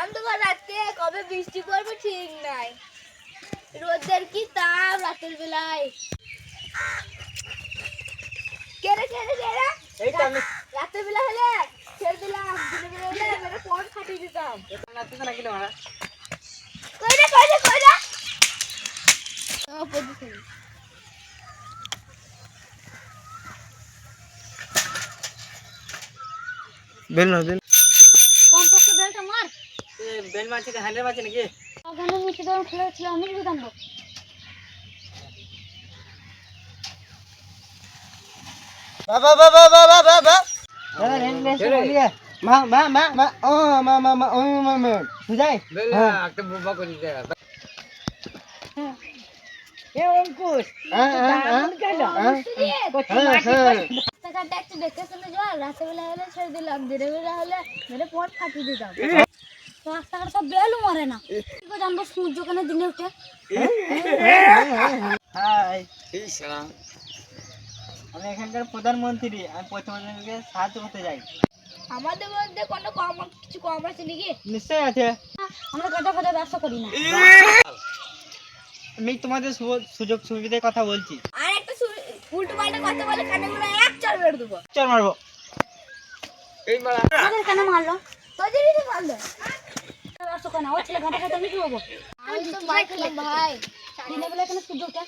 অন্ধকার রাতে কবে বৃষ্টি পড়বে ঠিক নাই। রোদের কি তাপ রাতের বেলায়। কেরে কেরে কেরে এই তো আমি রাতের বেলা হলে ছেড়ে দিলাম, দিনের বেলা হলে মেরে ফোন ফাটিয়ে দিতাম। নাচতে নাকি না মারা কইরা কইরা কইরা ও পজিশন বেল না বেল কম পক্ষে বেলটা মার। এ বেল মারছে না হ্যান্ডেল মারছে নাকি ওখানে নিচে তো খেলা ছিল, আমি কি জানবো। বাবা বাবা বাবা বাবা আরে রেন্ডে সে বলিয়ে মা মা মা মা ও মা মা মা ও মা মা বুঝাই বেল একটা বুবা করে দে এ অঙ্কুশ রাস্তাঘাটে একটু দেখে শুনে জল, রাতের বেলা হলে ছেড়ে দিলাম, দিনের বেলা হলে মেরে ফোন ফাটিয়ে দিতাম। রাস্তাঘাটে সব বেলও মরে না, কি করে জানবো সূর্য কেন দিনে উঠে। হাই আমি এখানকার প্রধানমন্ত্রী, আমি প্রধানমন্ত্রীকে সাহায্য করতে যাই। আমাদের মধ্যে কোনো কম কিছু কম আছে নাকি? নিশ্চয়ই আছে। আমরা গাঁজা ফাজা ব্যবসা করি না। আমি তোমাদের সুযোগ সুবিধার কথা বলছি। আর একটা উল্টো পাল্টা কথা বলে কানে গুলো এক চড় মেরে দেবো। চল মারবো এই মারা তোদের কেন মারলো? তোদেরই মারলো। ব্যবসা করে না, ও ছেলে ঘাটা খাইতে আমি কি হবো? আমি তো মার খেলাম ভাই, দিনের বেলা এখানে সূর্য ওঠে।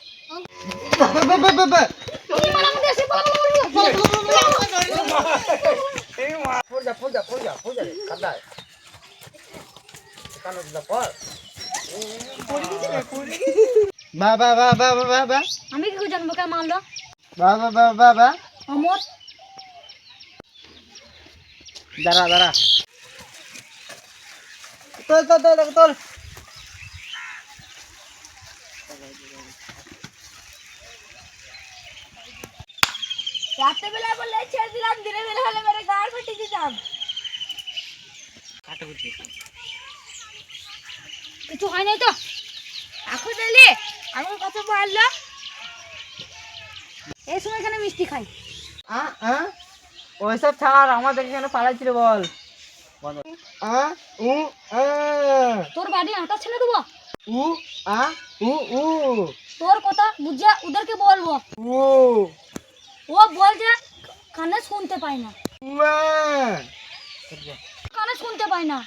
আমি কি করে জানবো কে মারলো? অমর দাঁড়া দাঁড়া তোল তোল তোল তোল রাতের বেলা বলে ছেড়ে দিলাম, দিনের বেলা হলে মেরে গাড় ফাটিয়ে দিতাম। কিছু হয় নাই তো এখন এলে আমার কথা মারলো। এই সময় এখানে মিষ্টি খাই। ওইসব ছাড়, আমাদের এখানে পালাইছিল বল। তোর বাড়ি আটা ছেলে দেবো, উ তোর কথা বুঝে ওদেরকে বলবো। ও বল যে কানে শুনতে পায় না, কানে শুনতে পায় না,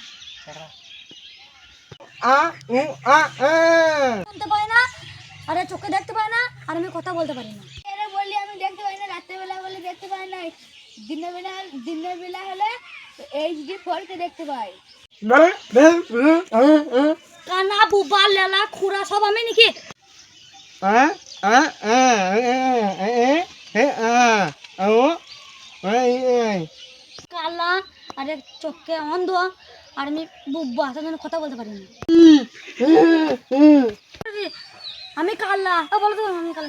শুনতে পায় না, আরে চোখে দেখতে পায় না, আর আমি কথা বলতে পারি না। এরা বললি আমি দেখতে পাই না, রাতের বেলা বলে দেখতে পাই না, দিনের বেলা হলে এইচডি 4 কে দেখতে পাই। কানা বুবা লেলা খুরা সব আমি নাকি? কালা আরে চোখে অন্ধ, আর আমি বুব্বা, তার জন্য কথা বলতে পারি না। আমি কালা বলো তো, আমি কালা